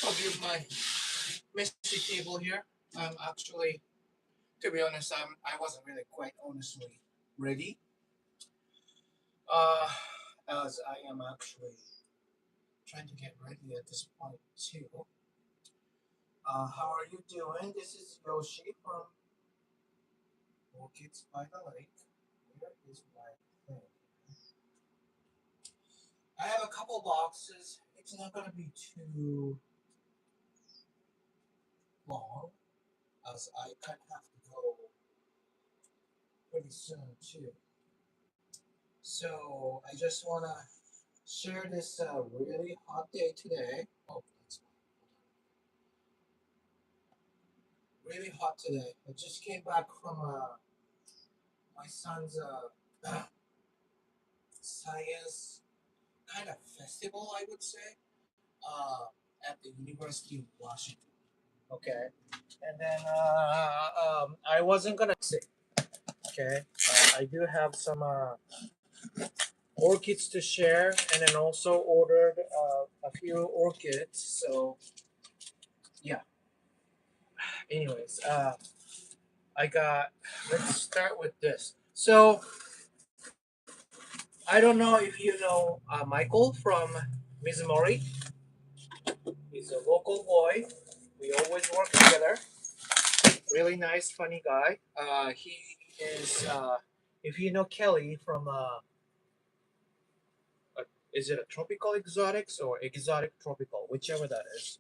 Forgive my messy table here. I'm actually, to be honest, I wasn't really quite honestly ready. Uh, as I am actually trying to get ready at this point too. How are you doing? This is Yoshi from Orchids by the Lake. Where is my thing? I have a couple boxes. It's not gonna be too long, as I kind of have to go pretty soon too. So I just wanna share this really hot day today. Oh, that's really hot today. I just came back from my son's science kind of festival, I would say, uh, at the University of Washington. Okay, and then I wasn't gonna say. Okay, I do have some orchids to share, and then also ordered a few orchids. So yeah. Anyways, I got. Let's start with this. So I don't know if you know Michael from Mizumori. He's a local boy. We always work together. Really nice, funny guy. He is. If you know Kelly from is it a tropical exotics or exotic tropical, whichever that is.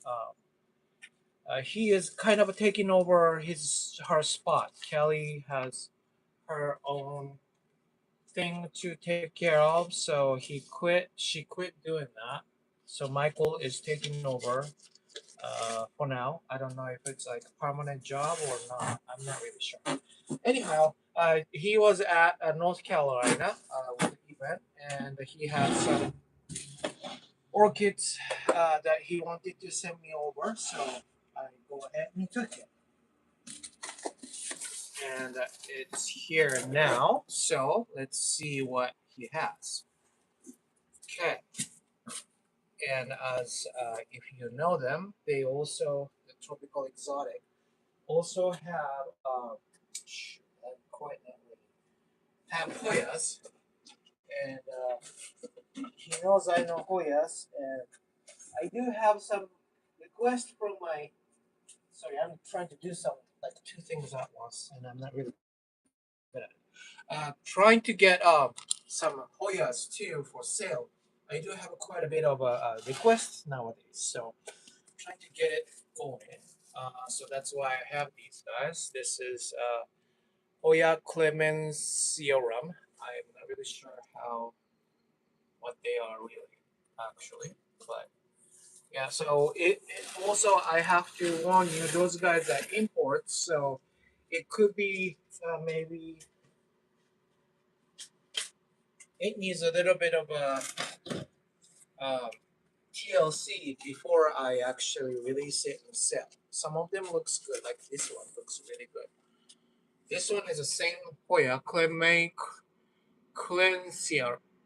He is kind of taking over her spot. Kelly has her own thing to take care of, so he quit. She quit doing that. So Michael is taking over for now. I don't know if it's like a permanent job or not. I'm not really sure. Anyhow, he was at North Carolina with the event, and he had some orchids that he wanted to send me over. So I go ahead and took it, and it's here now. So let's see what he has. Okay, and as if you know them, they also the tropical exotic also have quite have Hoyas, and he knows I know Hoyas, and I do have some requests from my. Sorry, I'm trying to do some like two things at once, and I'm not really good at it. Trying to get some Hoyas too for sale. I do have quite a bit of requests nowadays, so trying to get it going. So that's why I have these guys. This is Hoya clemensiorum. I'm not really sure how what they are really actually, but yeah. So it also I have to warn you, those guys are imports, so it could be maybe it needs a little bit of a um, TLC before I actually release it and sell. Some of them looks good, like this one looks really good. This one is the same Hoya cleansior,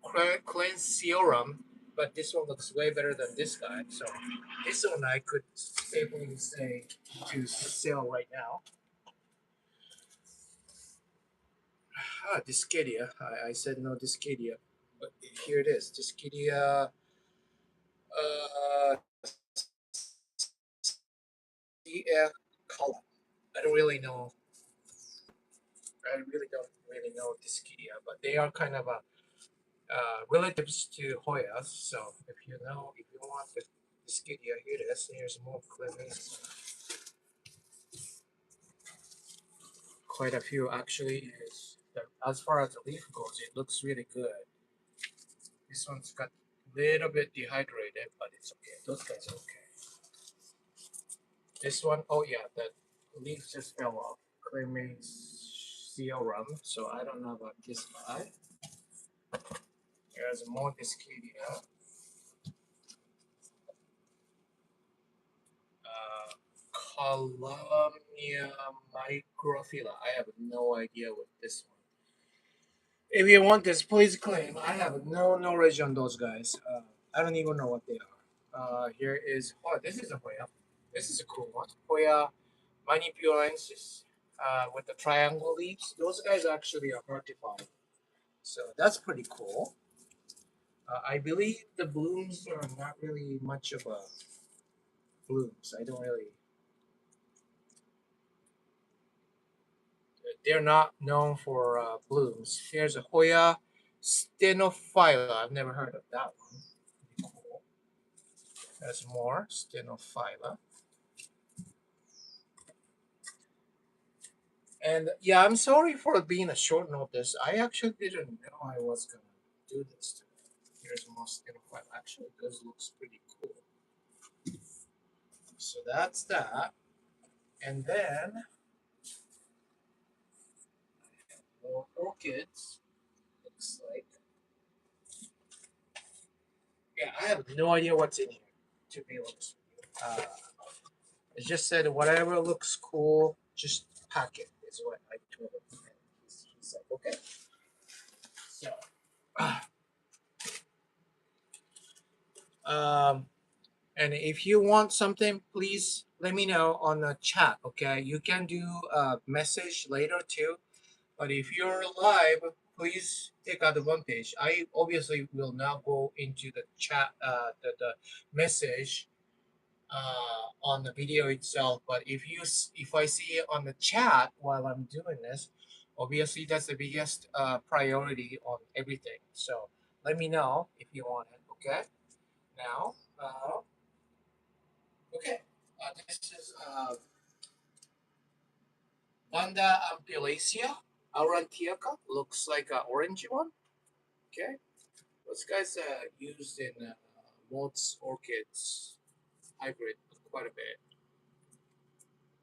cleansiorum, but this one looks way better than this guy. So this one I could safely say to sell right now. Discadia. I said no Discadia, but here it is. Discadia. Uh, CF column. I don't really know. I really don't really know Discadia, but they are kind of a relatives to Hoyas. So if you know, if you want the Discadia, here it is. Here's more clippings. Quite a few actually. As far as the leaf goes, it looks really good. This one's got a little bit dehydrated, but it's okay. Those guys are okay. This one, oh yeah, the leaf just fell off. Claiming rum, so I don't know about this guy. There's more Discadia. Uh, Columnia microphylla. I have no idea what this one. If you want this, please claim. I have no knowledge on those guys. I don't even know what they are. Here is, oh, this is a Hoya. This is a cool one. Hoya manipulensis with the triangle leaves. Those guys actually are hortified. So that's pretty cool. I believe the blooms are not really much of a blooms. I don't really. They're not known for blooms. Here's a Hoya stenophylla. I've never heard of that one. Pretty cool. There's more stenophylla. And yeah, I'm sorry for being a short notice. I actually didn't know I was gonna do this today. Here's more stenophylla. Actually, this looks pretty cool. So that's that. And then more orchids. Looks like. Yeah, I have no idea what's in here. To be honest with you. It just said whatever looks cool, just pack it. Is what I told him. And he's like, okay. So, um, and if you want something, please let me know on the chat. Okay, you can do a message later too. But if you're live, please take advantage. I obviously will not go into the chat, the message on the video itself. But if I see it on the chat while I'm doing this, obviously that's the biggest priority on everything. So let me know if you want it. Okay. Now, okay. This is Vanda ampulacea aurantiaca. Looks like an orange one. Okay. Those guys used in moths, orchids, hybrid quite a bit.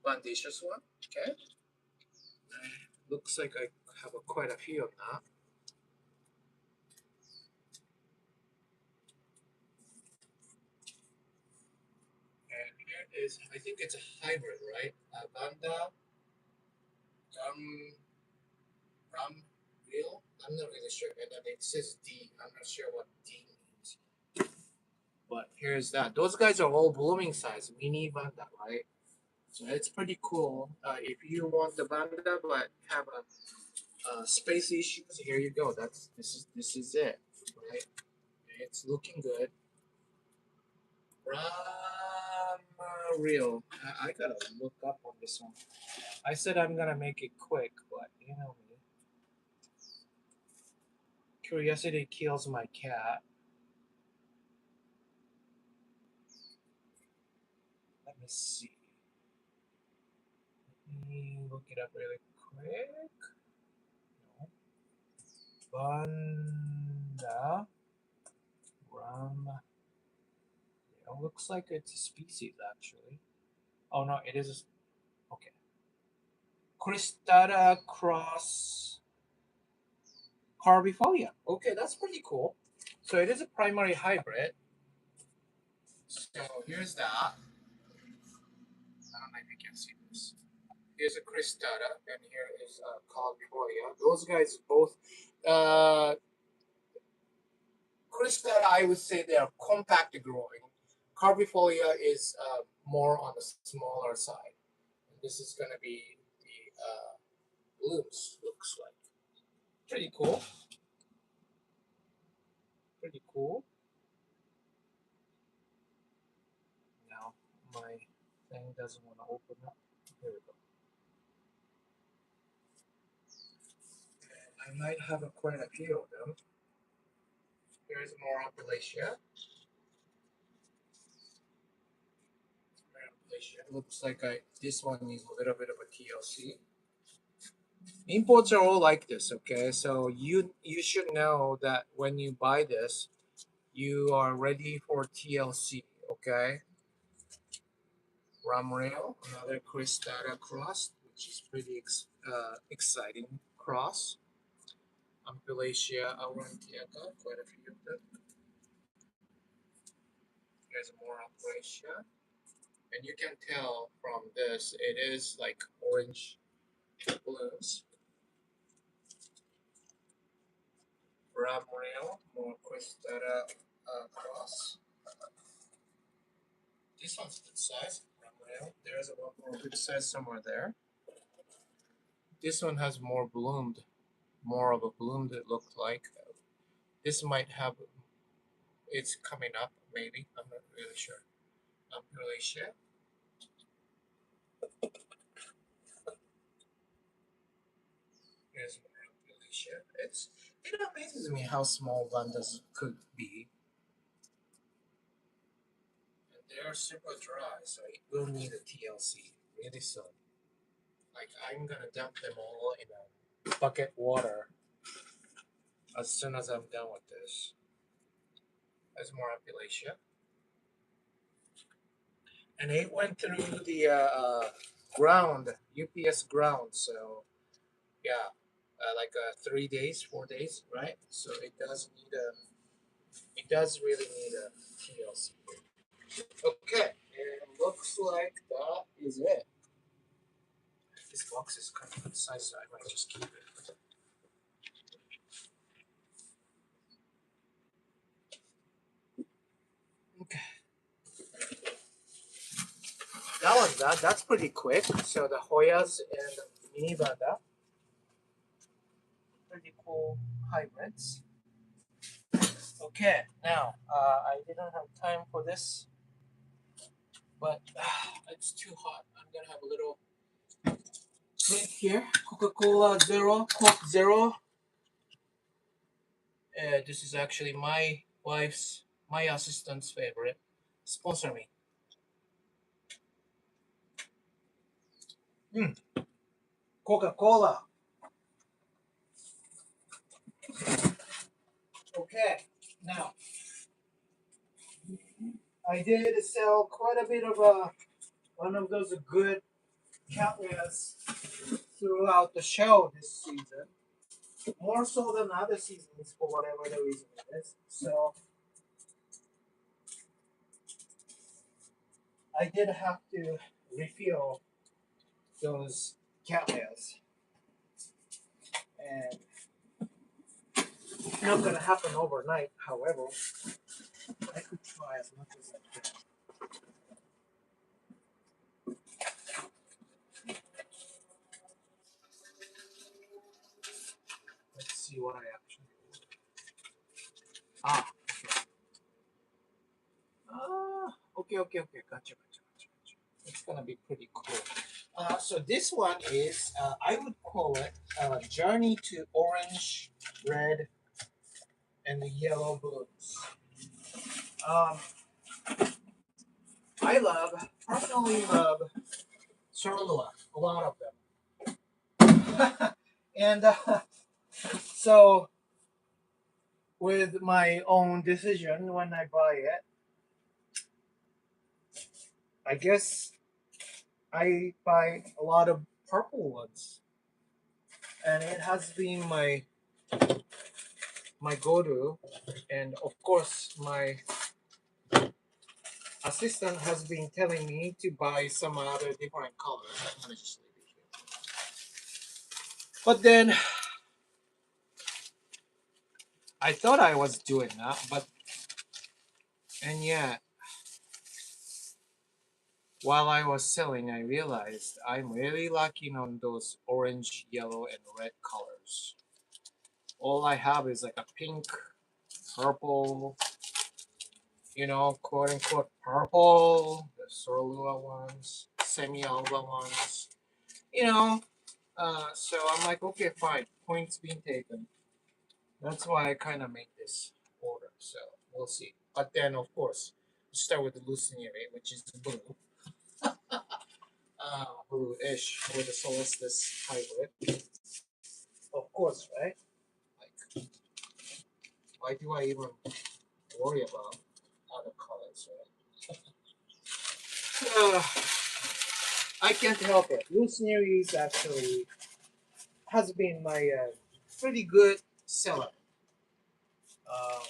Bandaceous one. Okay. Looks like I have quite a few of that. And here is, I think it's a hybrid, right? Vanda, Ram, Real. I'm not really sure. And then it says D. I'm not sure what D means. But here's that. Those guys are all blooming size, mini Vanda, right? So it's pretty cool. If you want the Vanda but have a space issues, here you go. This is it, right? It's looking good. Real. I gotta look up on this one. I said I'm gonna make it quick, but you know me. Curiosity kills my cat. Let me see. Let me look it up really quick. No. Banda ram. It looks like it's a species actually. Oh no, it is. Okay. Cristata cross carbifolia. Okay, that's pretty cool. So it is a primary hybrid. So here's that. I don't know if you can see this. Here's a cristata, and here is a carbifolia. Those guys both. Uh, cristata, I would say they are compact growing. Carbifolia is more on the smaller side. And this is going to be the blooms, looks like. Pretty cool. Pretty cool. Now, my thing doesn't want to open up. Here we go. I might have quite a few of them. Here's more Appalachia. Looks like this one needs a little bit of a TLC. Imports are all like this, okay? So you should know that when you buy this, you are ready for TLC, okay? Ramrail, another Cristata cross, which is pretty exciting cross. Ampulacea aurantiaca, quite a few of them. There's more Ampulacea. And you can tell from this, it is like orange blooms. Ramrail, more Cristata cross. This one's good size. There's a one more good size somewhere there. This one has more bloomed, more of a bloom that looked like. This might have, it's coming up maybe. I'm not really sure. I'm really sure. Here's more really sure. It amazes me how small vandas could be. And they're super dry, so it will need a TLC really soon. Like I'm gonna dump them all in a bucket water as soon as I'm done with this. There's more Appalachia. And it went through the ground, UPS ground, so yeah, like 3 days, 4 days, right? So it does really need a TLC. Okay, and looks like that is it. This box is kind of good size, so I might just keep it. Okay. That's pretty quick. So the Hoyas and Mini Vanda, pretty cool hybrids. Okay, now I didn't have time for this, but it's too hot. I'm gonna have a little drink here. Coca-Cola Zero, Coke Zero. This is actually my wife's, my assistant's favorite. Sponsor me. Coca-Cola. Okay, now I did sell quite a bit of one of those good cattleys throughout the show this season, more so than other seasons for whatever the reason it is. So I did have to refill those cattleys, and it's not gonna happen overnight. However, I could try as much as I can. Let's see what I actually. Ah, okay. Gotcha. It's gonna be pretty cool. So this one is, I would call it Journey to Orange, Red, and the Yellow Blues. Um, personally love Charlotte, a lot of them. And so, with my own decision when I buy it, I guess I buy a lot of purple ones. And it has been my go-to, and of course my assistant has been telling me to buy some other different colors. I'm gonna just leave it here. But then I thought I was doing that, and yet while I was selling, I realized I'm really lacking on those orange, yellow, and red colors. All I have is like a pink, purple, quote unquote purple, the Sorlua ones, semi-alba ones, you know. So I'm like, okay, fine, points being taken. That's why I kind of made this order. So we'll see. But then, of course, start with the Lucinary, which is the blue, blue-ish, with the Solstice hybrid. Of course, right? Like, why do I even worry about other colors, right? I can't help it. Lucinary is actually has been my pretty good seller, uh,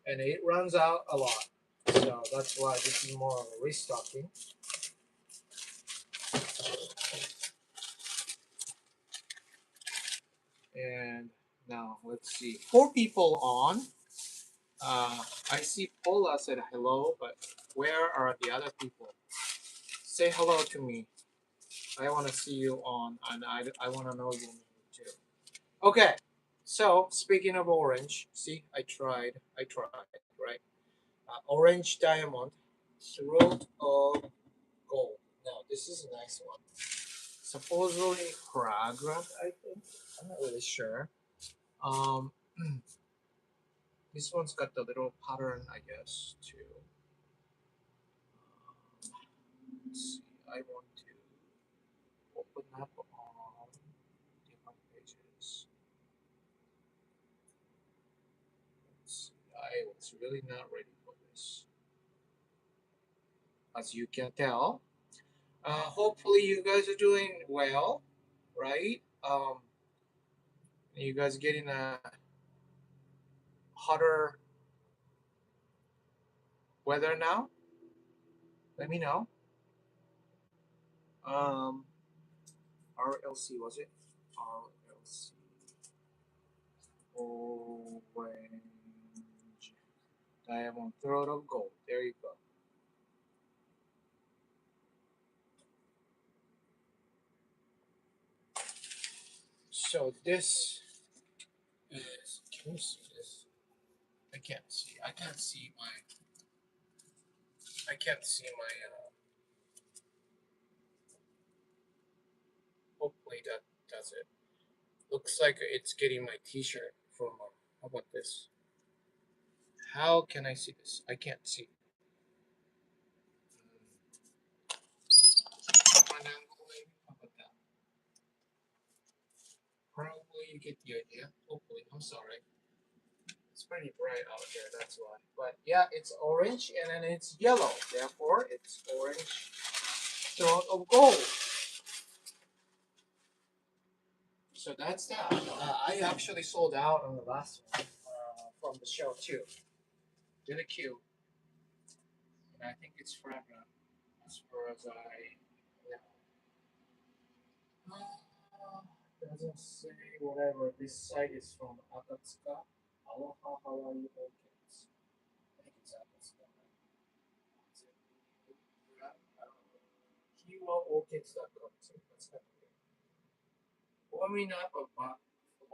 and it runs out a lot. So that's why this is more of a restocking. And now let's see. 4 people on. I see Paula said hello, but Where are the other people? Say hello to me. I want to see you on, and I want to know your name too. Okay, so speaking of orange, see, I tried, right? Orange diamond, throat of gold. Now, this is a nice one. Supposedly fragrant, I think. I'm not really sure. Um, this one's got the little pattern, I guess, too. Let's see, I want to open up on different pages. Let's see, I was really not ready for this. As you can tell, hopefully you guys are doing well, right? You guys getting a hotter weather now? Let me know. Um, RLC was it? RLC. Orange. Diamond throat of gold. There you go. So this is. Can you see this? I can't see. I can't see my. I can't see my. Hopefully that does it. Looks like it's getting my T-shirt from. How about this? How can I see this? I can't see. One angle maybe. How about that? Probably you get the idea. Hopefully, I'm sorry. It's pretty bright out here, that's why. But yeah, it's orange and then it's yellow. Therefore, it's orange throat of gold. So that's that. I actually sold out on the last one from the show too. Really cute. And I think it's fragrant as far as I know. Doesn't say whatever. This site is from Akatsuka. Aloha Hawaii Orchids. I think it's Akatsuka. Is it? I don't know. KiwaOrchids.com. So that's not good. Warming up a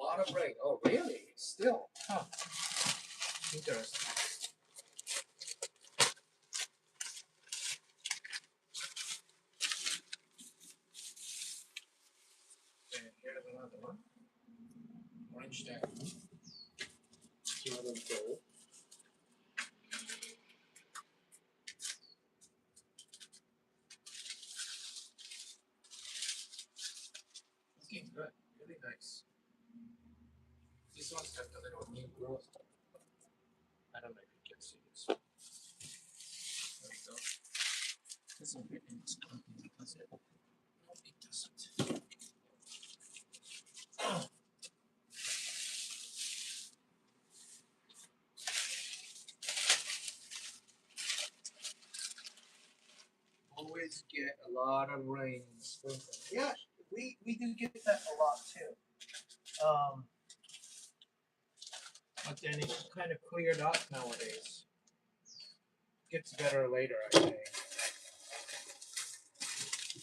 lot of rain. Oh, really? Still? Huh. Interesting. And here's another one. Orange diamond. Throat of gold. Looking good. Really nice. This one's got the little new growth. I don't know if you can see this. There we go. This is written in this company, does it? No, it doesn't. Always get a lot of rain in spring. Yeah, we do get that a lot too. But then it's kind of cleared up nowadays. Gets better later, I think.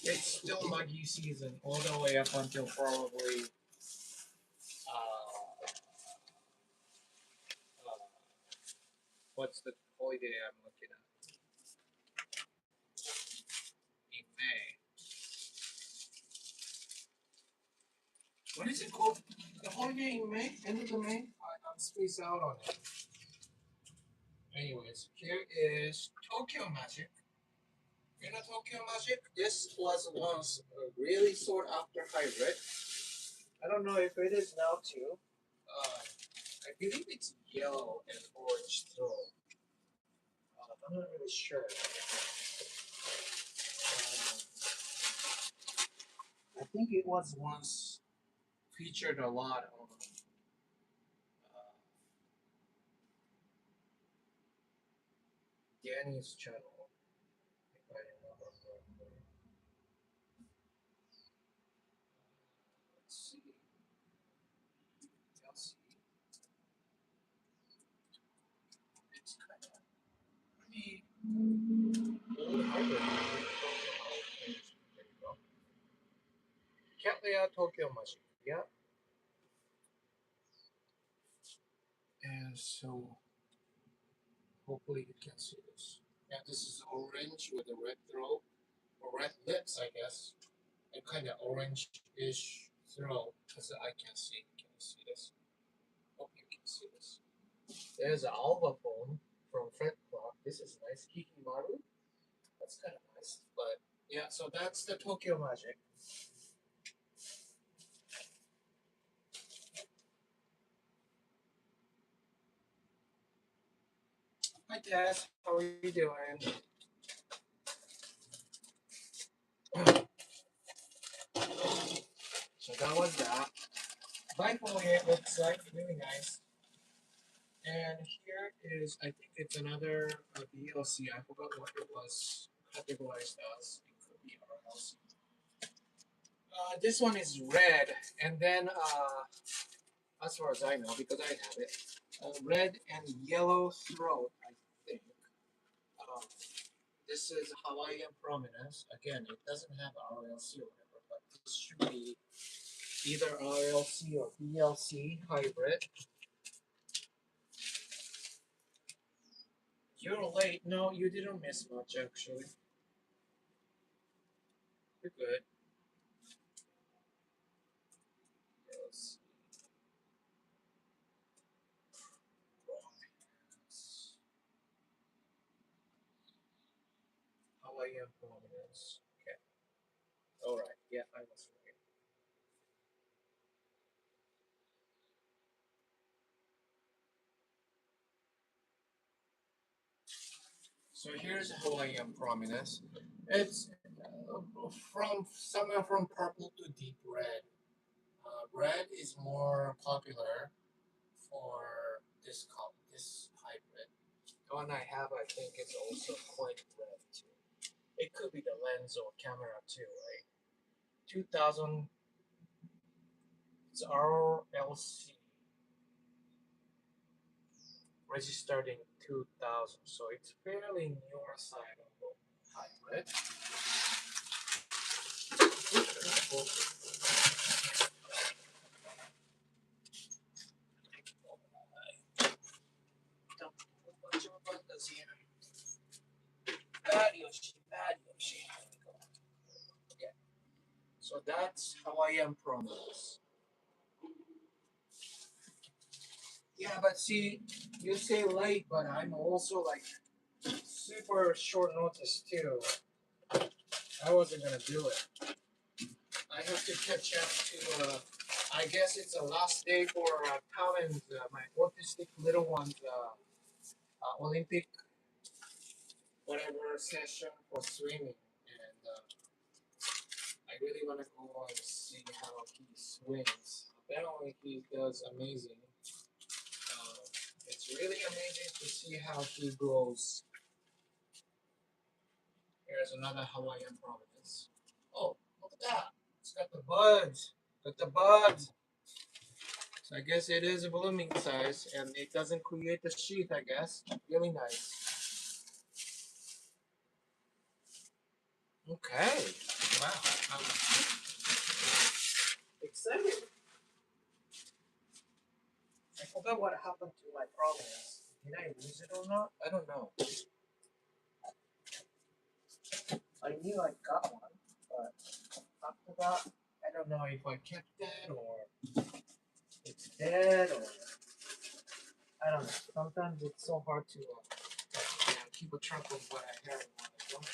It's still muggy season all the way up until probably what's the holiday I'm looking at? In May. What is it called? The holiday in May? End of the May? I'm spaced out on it. Anyways, here is Tokyo Magic. You know Tokyo Magic? This was once a really sought after hybrid. I don't know if it is now too. I believe it's yellow and orange throw. I'm not really sure. I think it was once featured a lot on Danny's channel. If I remember correctly. Let's see. Let's see. It's kind of pretty. Cattleya Tokyo Magic. Yeah. And so hopefully you can see this. Yeah, this is orange with a red throat or red lips, I guess, and kind of orange-ish throat because I can see. Can you see this? Hope you can see this. There's an alba phone from Fred Clark. This is nice. Kikimaru. That's kind of nice. But yeah, so that's the Tokyo Magic. Hi Tess, how are you doing? So that was that. Bifoliate looks like really nice. And here is, I think it's another DLC. I forgot what it was categorized as. It could be RLC. This one is red, and then as far as I know, because I have it, red and yellow throat. I think um, this is Hawaiian Prominence. Again, it doesn't have RLC or whatever, but this should be either RLC or BLC hybrid. You're late. No, you didn't miss much actually. You're good. Yes. Hawaiian Prominence. Okay. All right. Yeah, I was right. So here's Hawaiian Prominence. It's from somewhere from purple to deep red. Red is more popular for this hybrid. The one I have, I think, is also quite red too. It could be the lens or camera too, right? 2000. It's RLC registered in 2000, so it's fairly newer side of the hybrid. Don't put a bunch of buttons here. Bad Yoshi, bad Yoshi. Yeah. So that's Hawaiian Promise. Yeah, but see, you say late, but I'm also like super short notice too. I wasn't gonna do it. I have to catch up to. I guess it's the last day for Colin's, my autistic little one's Olympic whatever session for swimming, and I really want to go and see how he swims. Apparently, he does amazing. Uh, it's really amazing to see how he grows. Here's another Hawaiian province. Oh, look at that! It's got the buds. Got the buds. So I guess it is a blooming size, and it doesn't create the sheath. I guess really nice. Okay. Wow. I'm excited. I forgot what happened to my provenance. Did I lose it or not? I don't know. I knew I got one, but after that, I don't know if I kept it or it's dead or I don't know. Sometimes it's so hard to keep a track of what I have and what I don't have.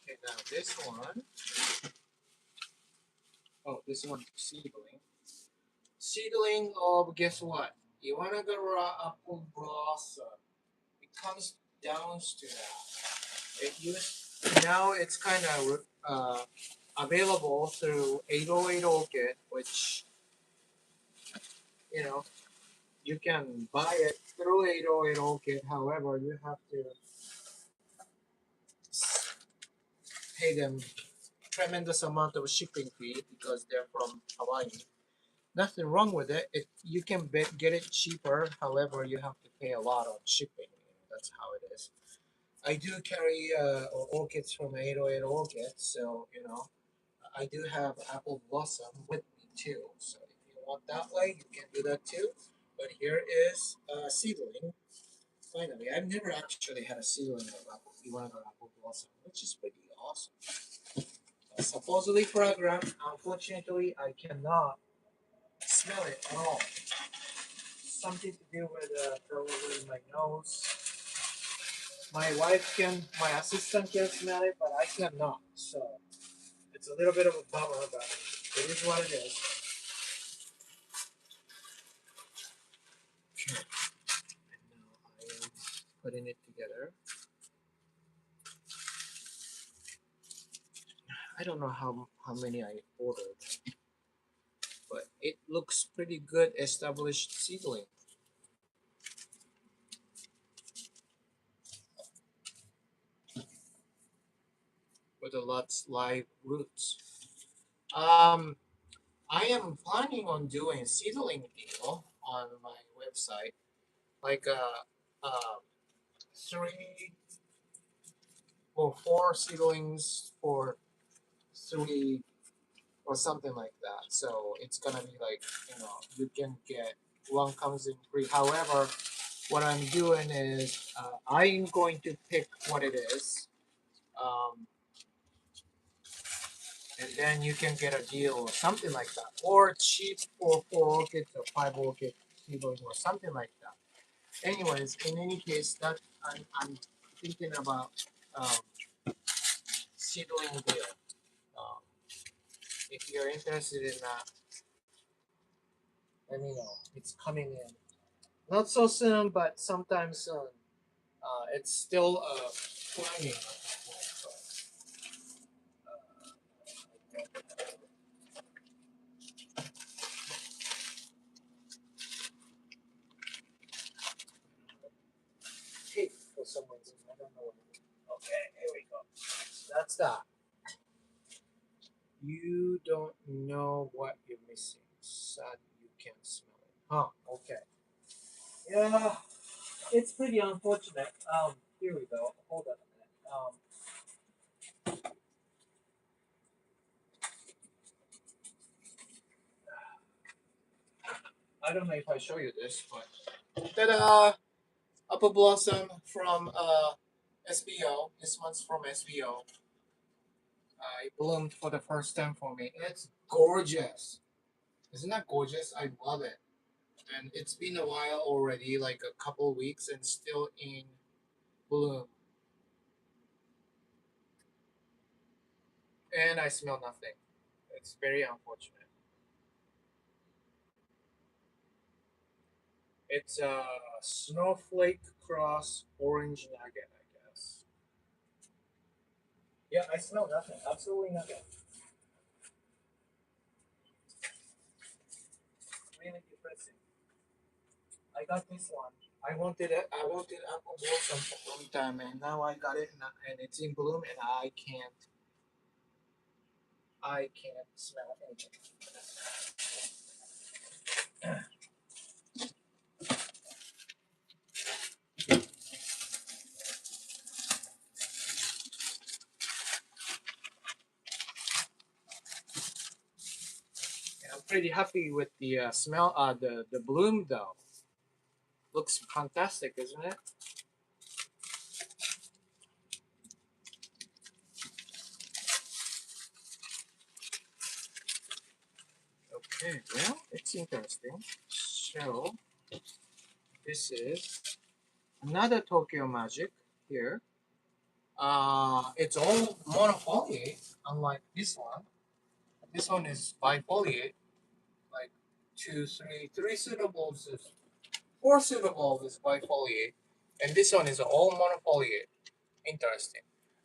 Okay, now this one. Oh, this one seedling. Seedling of guess what? Iwanagara apple blossom. It comes down to that. It used now it's kind of available through 808 Orchid, which you know you can buy it through 808 Orchid. However, you have to pay them tremendous amount of shipping fee because they're from Hawaii. Nothing wrong with it. You can get it cheaper. However, you have to pay a lot on shipping. That's how it is. I do carry orchids from 808 Orchids, so I do have apple blossom with me too. So if you want that way, you can do that too. But here is a seedling. Finally, I've never actually had a seedling of one of apple blossom, which is pretty awesome. Supposedly fragrant. Unfortunately, I cannot smell it at all. Something to do with probably my nose. My wife can, my assistant can smell it, but I cannot. So it's a little bit of a bummer, but it is what it is. Okay. And now I am putting it together. I don't know how many I ordered, but it looks pretty good established seedling with a lots live roots. Um, I am planning on doing seedling deal on my website, like three or four seedlings for three or something like that. So it's gonna be like you can get one comes in free. However, what I'm doing is I'm going to pick what it is, um, and then you can get a deal or something like that, or cheap for 4 orchids or 5 orchid seedling or something like that. Anyways, in any case, that I'm thinking about seedling deal. Um, if you're interested in that, let me know. It's coming in. Not so soon, but sometime soon. It's still planning at this point. Tape for some reason. I don't know what it is. Okay, here we go. That's that. You don't know what you're missing. Sad you can't smell it. Huh, okay. Yeah, it's pretty unfortunate. Here we go. Hold on a minute. I don't know if I show you this, but ta-da! Apple blossom from SBO. This one's from SBO. It bloomed for the first time for me. It's gorgeous. Isn't that gorgeous? I love it. And it's been a while already, like a couple weeks, and still in bloom. And I smell nothing. It's very unfortunate. It's a snowflake cross orange nugget, I guess. Yeah, I smell nothing. Absolutely nothing. Really depressing. I got this one. I wanted it. I wanted apple blossom for a long time, and now I got it, and it's in bloom, and I can't. I can't smell anything. I'm pretty happy with the smell. The bloom though looks fantastic, isn't it? Okay, well, it's interesting. So this is another Tokyo Magic here. It's all monofoliate, unlike this one. This one is bifoliate, like three pseudoballs is four pseudoballs is bifoliate, and this one is all monofoliate. Interesting,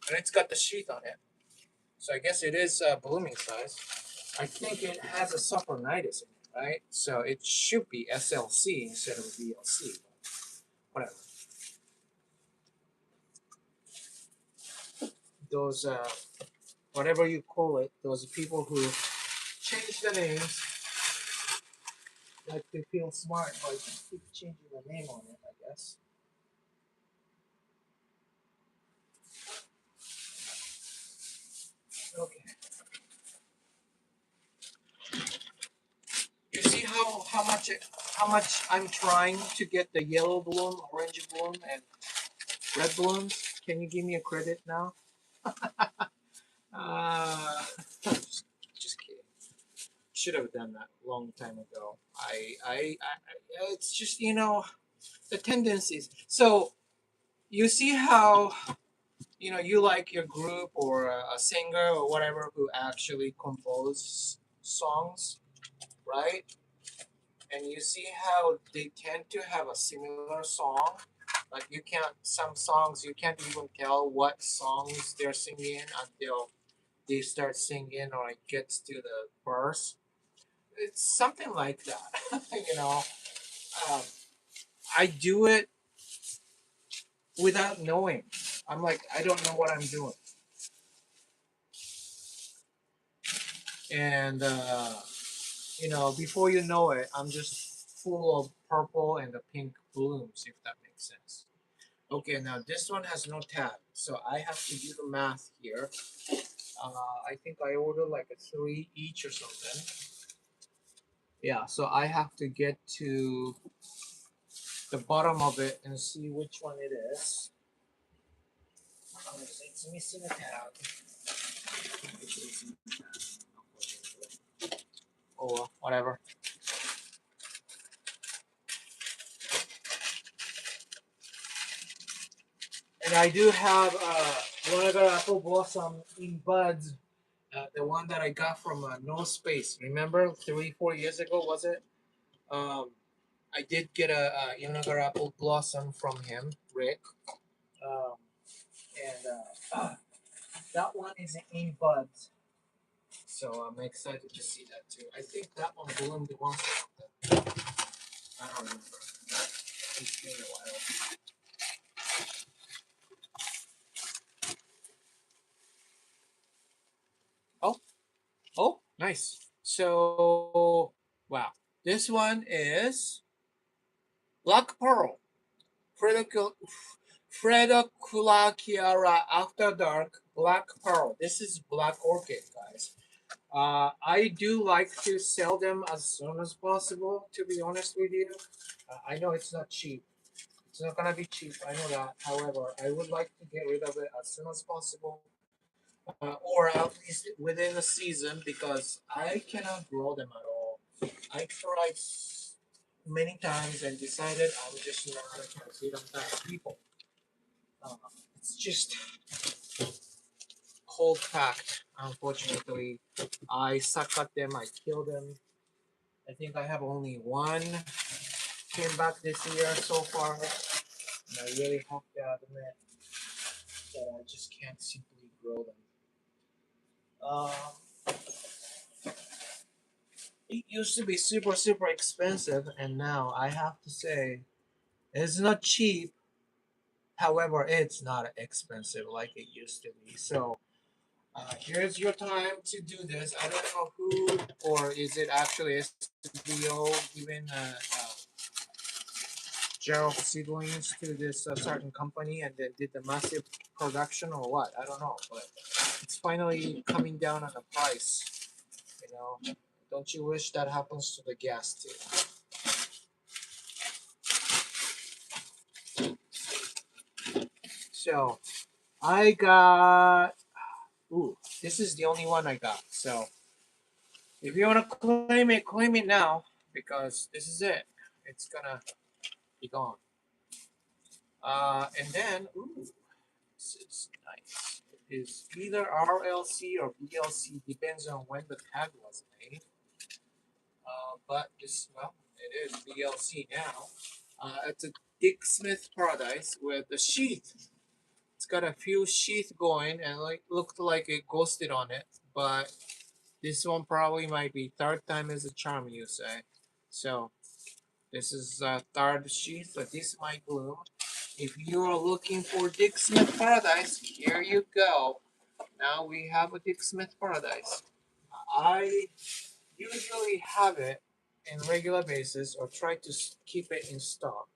and it's got the sheath on it, so I guess it is blooming size. I think it has a sopronitis in it, right? So it should be SLC instead of VLC. Whatever. Those whatever you call it, those people who change the names like to feel smart by keep changing the name on it, I guess. Okay. You see how much I'm trying to get the yellow bloom, orange bloom, and red blooms. Can you give me a credit now? Uh, just kidding. Should have done that a long time ago. It's just the tendencies. So you see how you like your group or a singer or whatever who actually compose songs, right? And you see how they tend to have a similar song. Like you can't some songs you can't even tell what songs they're singing until they start singing or it gets to the verse. It's something like that. Um, I do it without knowing. I'm like, I don't know what I'm doing. And, before you know it, I'm just full of purple and the pink blooms, if that makes sense. Okay, now this one has no tab, so I have to do the math here. Uh, I think I ordered like a three each or something. Yeah, so I have to get to the bottom of it and see which one it is. It's missing a tab. Oh, well, whatever. And I do have Monaga apple blossom in buds. The one that I got from No Space. Remember, 3, 4 years ago, was it? Um, I did get a Yanagar apple blossom from him, Rick. Um, and that one is in buds. So I'm excited to see that too. I think that one bloomed once. I don't remember. It's been a while. Oh, oh, nice. So, wow. This one is Black Pearl. Fredoculaciara After Dark Black Pearl. This is Black Orchid, guys. I do like to sell them as soon as possible, to be honest with you. I know it's not cheap. It's not gonna be cheap, I know that. However, I would like to get rid of it as soon as possible, or at least within the season, because I cannot grow them at all. I tried many times and decided I'm just not gonna feed them type of people. Uh, it's just cold fact. Unfortunately, I suck at them. I kill them. I think I have only one came back this year so far, and I really have to admit that I just can't simply grow them. It used to be super super expensive, and now I have to say it's not cheap. However, it's not expensive like it used to be. So here's your time to do this. I don't know who, or is it actually SBO giving gel seedlings to this certain company and then did the massive production or what? I don't know, but it's finally coming down on the price. You know, don't you wish that happens to the gas too? So I got. Ooh, this is the only one I got. So if you want to claim it now because this is it. It's gonna be gone. And then, ooh, this is nice. It is either RLC or BLC, depends on when the tag was made. But this, well, it is BLC now. It's a Dick Smith Paradise with the sheath. It's got a few sheath going and like looked like it ghosted on it, but this one probably might be third time as a charm, you say. So this is third sheath, but this might bloom. If you are looking for Dick Smith Paradise, here you go. Now we have a Dick Smith Paradise. I usually have it in regular basis or try to keep it in stock,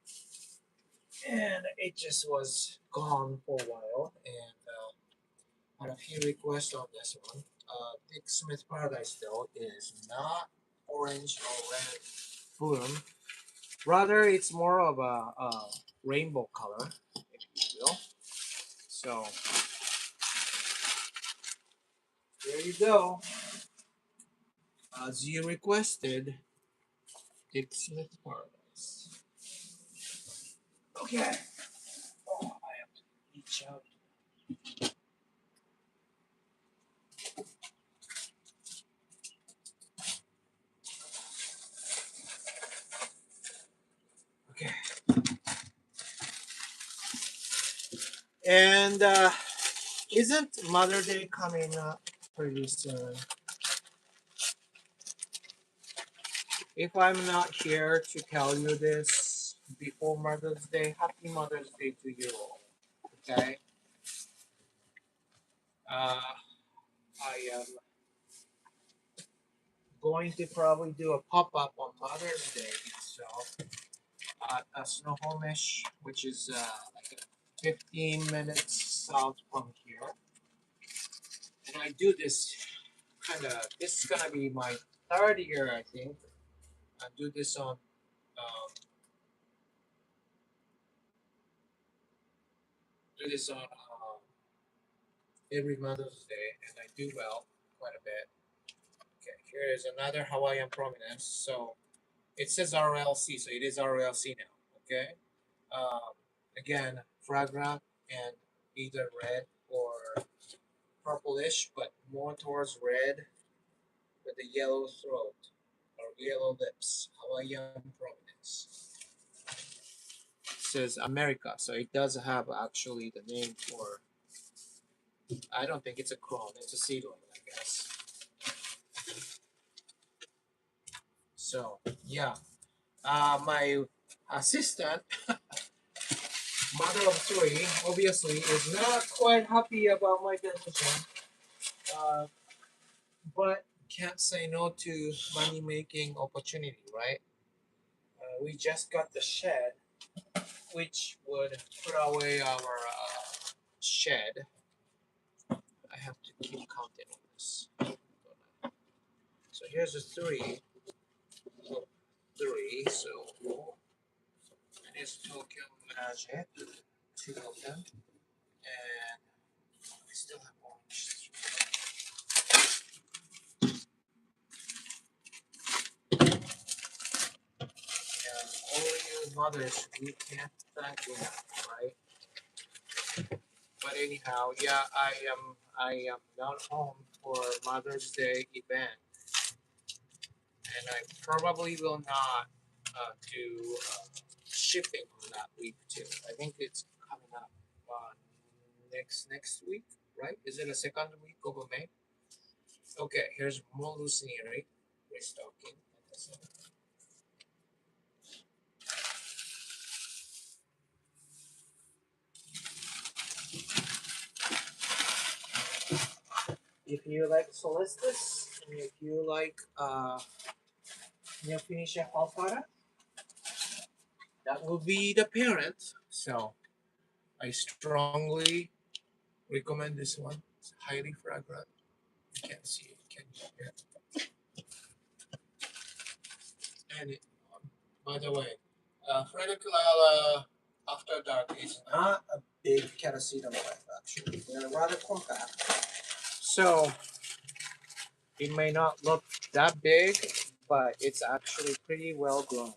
and it just was gone for a while. And had a few requests on this one. Dick Smith Paradise though is not orange or red bloom. Rather, it's more of a rainbow color, if you will. So there you go. As you requested, Dick Smith Paradise. Okay. Oh, I have to reach out. Okay. And isn't Mother Day coming up pretty soon? If I'm not here to tell you this before Mother's Day, happy Mother's Day to you all. Okay? I am going to probably do a pop up on Mother's Day itself at Snohomish, which is like 15 minutes south from here. And I do this this is gonna be my third year, I think. I do this on um, every Mother's Day, and I do well quite a bit. Okay, here is another Hawaiian prominence. So it says RLC, so it is RLC now. Okay, um, again, fragrant and either red or purplish, but more towards red with the yellow throat or yellow lips. Hawaiian prominence. It says America, so it does have actually the name for. I don't think it's a clone; it's a seedling, I guess. So yeah, my assistant, mother of three, obviously is not quite happy about my decision, uh, but can't say no to money making opportunity, right? We just got the shed, which would put away our shed. I have to keep counting on this. So here's a three. Oh, three. So it is Tokyo Magic. Two of them. And I still have orange. And all you mothers, we can't thank you enough, right? But anyhow, yeah, I am not home for Mother's Day event, and I probably will not do shipping on that week too. I think it's coming up next week, right? Is it a second week of May? Okay, here's more Lucinary restocking. If you like Solistus, and if you like Neophoenicia falcata, that will be the parent. So I strongly recommend this one. It's highly fragrant. You can't see it, can you hear it? And it, by the way, Frediculala After Dark is not a big catasetum type, actually. They're rather compact. So it may not look that big, but it's actually pretty well grown.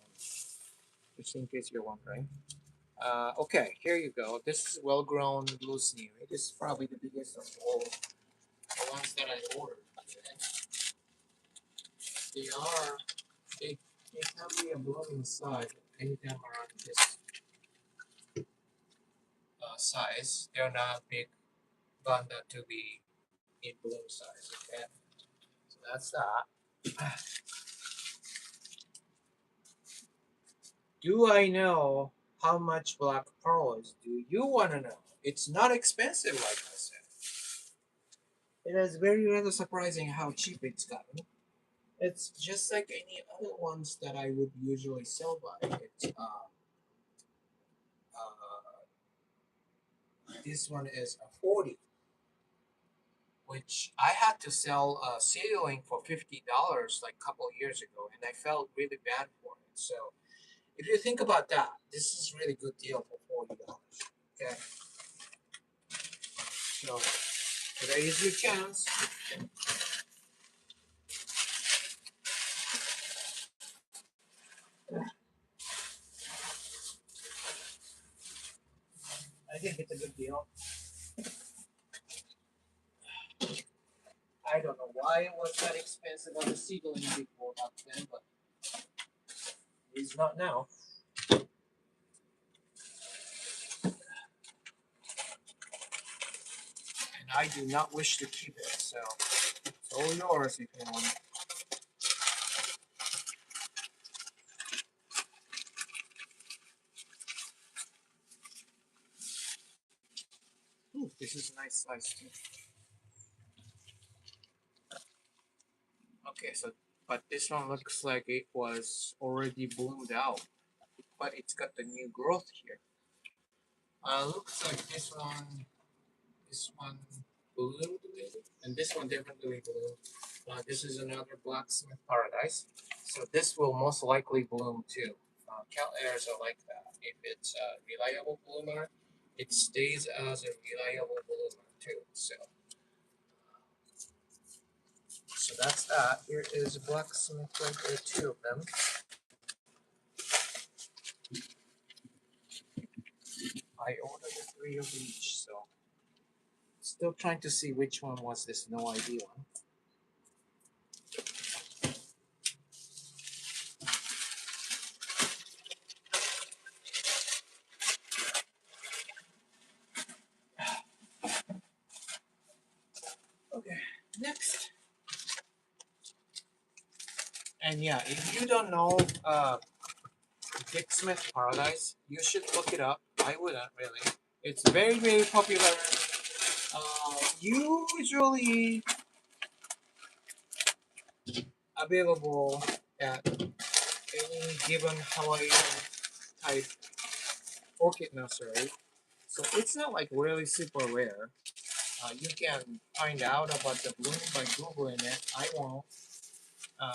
Just in case you're wondering. Okay, here you go. This is well grown blue sneer. This is probably the biggest of all the ones that I ordered. Okay. They are, they can be a blooming size anytime around this size. They're not big ganda to be in bloom size. Okay, so that's that. Do I know how much black pearl is? Do you want to know? It's not expensive, like I said. It is very rather surprising how cheap it's gotten. It's just like any other ones that I would usually sell by. This one is a 40, which I had to sell a seedling for $50 like a couple of years ago, and I felt really bad for it. So if you think about that, this is really good deal for $40. Okay, so today is your chance. I think it's a good deal. I don't know why it was that expensive on the seedling before back then, but it's not now. And I do not wish to keep it, so it's all yours if you want it. Ooh, this is a nice size too. Okay, so but this one looks like it was already bloomed out, but it's got the new growth here. Looks like this one bloomed maybe, and this one definitely bloomed. This is another blacksmith paradise, so this will most likely bloom too. Cal airs are like that. If it's a reliable bloomer, it stays as a reliable bloomer too. So that's that. Here is a blacksmith right there, two of them. I ordered three of each, so still trying to see which one was this no ID one. Okay, next. And yeah, if you don't know Dick Smith Paradise, you should look it up. I wouldn't really. It's very, very popular. Usually available at any given Hawaiian type orchid nursery. So it's not like really super rare. You can find out about the bloom by Googling it. I won't uh,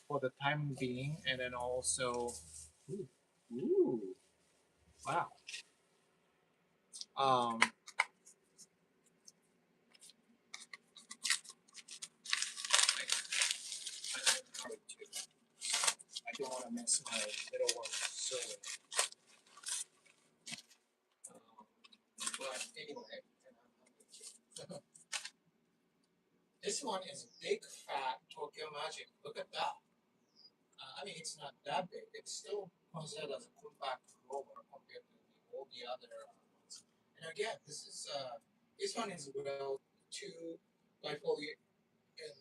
for the time being. And then also, ooh, ooh wow. Um, I don't want to miss my little one. So, but anyway, this one is big fat Tokyo Magic. Look at that. I mean, it's not that big. It's still considered as a compact grower compared to all the other ones. And again, this one is well two bifoliate and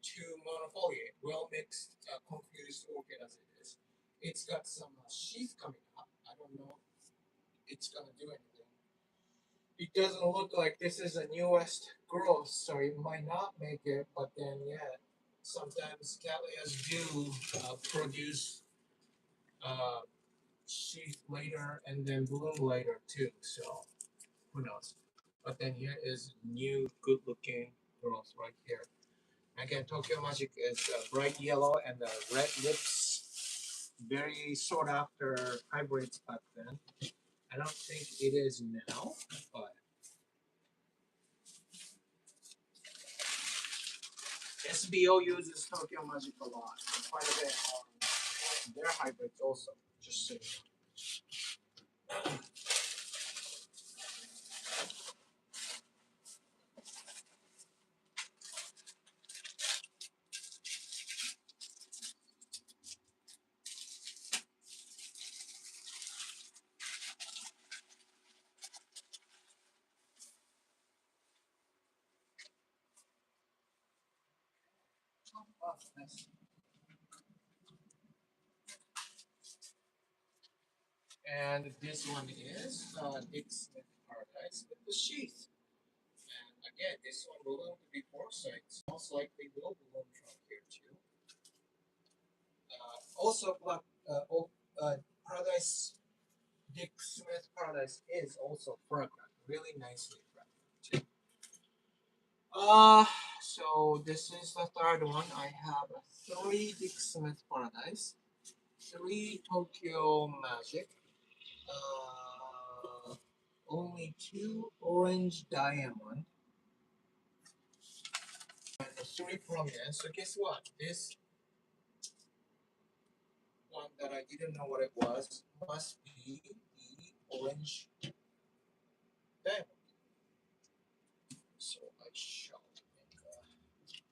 two monofoliate, well mixed, confused orchid as it is. It's got some sheath coming up. I don't know if it's gonna do anything. It doesn't look like this is a newest growth, so it might not make it. But then, yeah, sometimes Callias do produce uh, sheath later and then bloom later too. So who knows? But then here is new, good-looking growth right here. Again, Tokyo Magic is bright yellow and red lips, very sought after hybrids back then. I don't think it is now, but SBO uses Tokyo Magic a lot, quite a bit on their hybrids also. Just so you know. Oh, nice. And this one is Dick Smith Paradise with the sheath. yeah, this one balloon to be foresight. Most likely will balloon from here too. Also, Paradise Dick Smith Paradise is also fragrant, really nicely fragrant too. So this is the third one. I have three Dick Smith Paradise, three Tokyo Magic, only two Orange Diamond, and three Prominence. So guess what? This one that I didn't know what it was must be the Orange Diamond. So I shall make orange.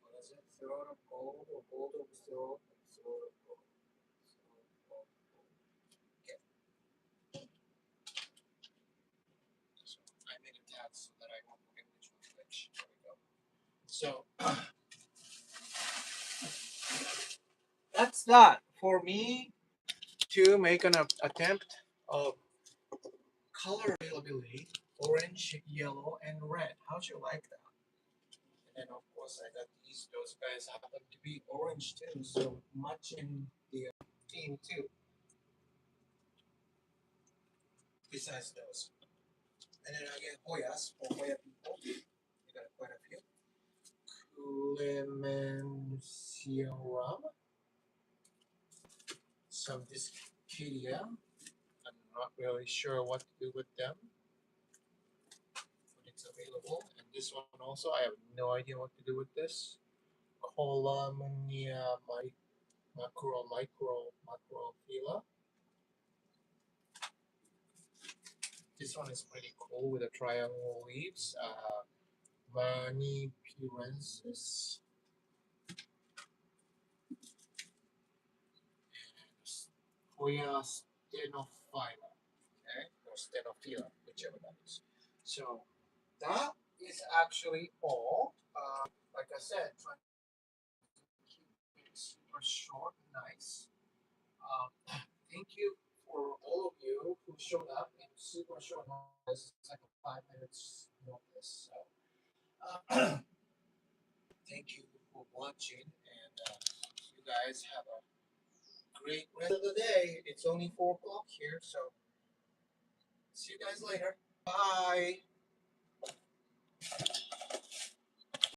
What is it? Throat of gold or gold of throat? Throat of gold. Throat of gold. Okay. So I made a tab so that I won't forget which one's which. There we go. So that's that for me to make an attempt of color availability: orange, yellow, and red. How'd you like that? And then of course I got these. Those guys happen to be orange too, so matching the theme too. Besides those, and then again Hoyas for Hoya people. We got quite a few. Clemenciarum, some Discadia. I'm not really sure what to do with them, but it's available. And this one also, I have no idea what to do with this. Columnia macrophylla. This one is pretty cool with the triangle leaves. Manipurensis and Hoya stenophylla. Okay, or stenophylla, whichever that is. So that is actually all. Like I said, trying to keep it super short and nice. Thank you for all of you who showed up in super short notice. It's like a 5 minutes notice. So thank you for watching, and you guys have a great rest of the day. It's only 4 o'clock here, so see you guys later. Bye.